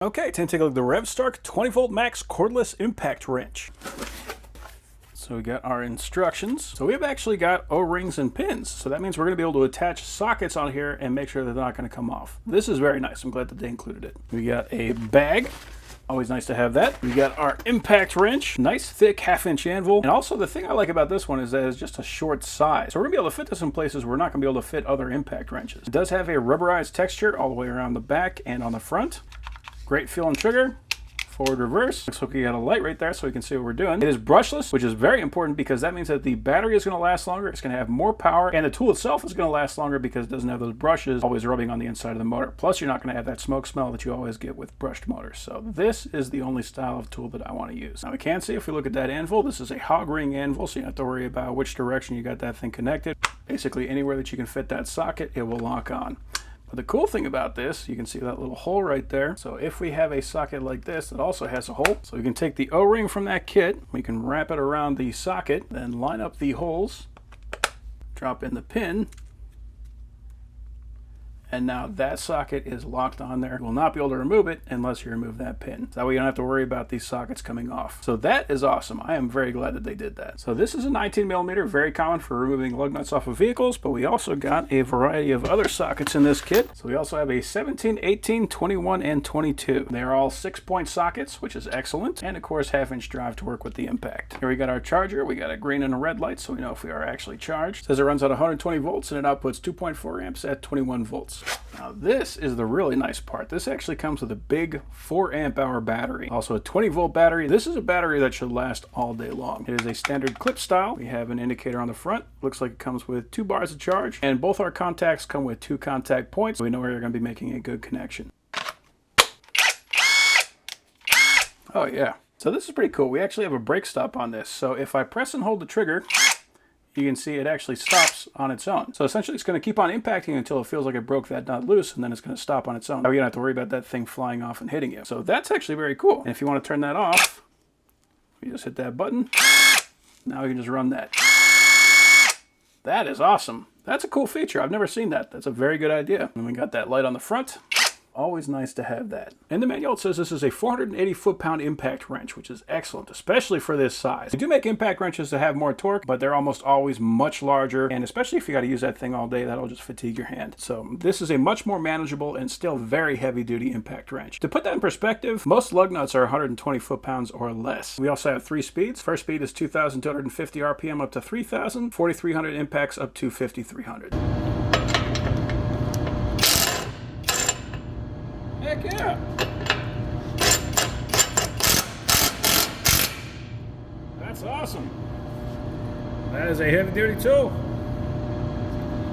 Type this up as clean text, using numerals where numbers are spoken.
Okay, time to take a look at the Revvstark 20-volt max cordless impact wrench. So we got our instructions. So we've actually got O-rings and pins. So that means we're going to be able to attach sockets on here and make sure that they're not going to come off. This is very nice. I'm glad that they included it. We got a bag. Always nice to have that. We got our impact wrench, nice thick 1/2-inch anvil. And also the thing I like about this one is that it's just a short size. So we're gonna be able to fit this in places we're not gonna be able to fit other impact wrenches. It does have a rubberized texture all the way around the back and on the front. Great feeling trigger. Forward, reverse. Looks like we got a light right there so we can see what we're doing. It is brushless, which is very important because that means that the battery is going to last longer, it's going to have more power, and the tool itself is going to last longer because it doesn't have those brushes always rubbing on the inside of the motor. Plus, you're not going to have that smoke smell that you always get with brushed motors. So this is the only style of tool that I want to use. Now we can see if we look at that anvil, this is a hog ring anvil, so you don't have to worry about which direction you got that thing connected. Basically, anywhere that you can fit that socket, it will lock on. But the cool thing about this, you can see that little hole right there. So if we have a socket like this that also has a hole, so we can take the O-ring from that kit, we can wrap it around the socket, then line up the holes, drop in the pin, and now that socket is locked on there. You will not be able to remove it unless you remove that pin. So that way you don't have to worry about these sockets coming off. So that is awesome. I am very glad that they did that. So this is a 19mm, very common for removing lug nuts off of vehicles, but we also got a variety of other sockets in this kit. So we also have a 17, 18, 21, and 22. They're all 6-point sockets, which is excellent. And of course, 1/2-inch drive to work with the impact. Here we got our charger. We got a green and a red light, so we know if we are actually charged. It says it runs at 120 volts and it outputs 2.4 amps at 21 volts. Now this is the really nice part. This actually comes with a big 4-amp-hour battery. Also a 20-volt battery. This is a battery that should last all day long. It is a standard clip style. We have an indicator on the front. Looks like it comes with 2 bars of charge. And both our contacts come with 2 contact points. So we know where you're going to be making a good connection. Oh yeah. So this is pretty cool. We actually have a brake stop on this. So if I press and hold the trigger, you can see it actually stops on its own. So essentially it's going to keep on impacting until it feels like it broke that nut loose, and then it's going to stop on its own. Now you don't have to worry about that thing flying off and hitting you. So that's actually very cool. And if you want to turn that off, you just hit that button. Now you can just run that. That is awesome. That's a cool feature. I've never seen that. That's a very good idea. And we got that light on the front. Always nice to have that. In the manual it says this is a 480 foot-pound impact wrench, which is excellent, especially for this size. We do make impact wrenches that have more torque, but they're almost always much larger, and especially if you got to use that thing all day, that'll just fatigue your hand. So this is a much more manageable and still very heavy-duty impact wrench. To put that in perspective, most lug nuts are 120 foot-pounds or less. We also have 3 speeds. First speed is 2,250 RPM up to 3,000, 4,300 impacts up to 5,300. Heck yeah! That's awesome. That is a heavy-duty tool.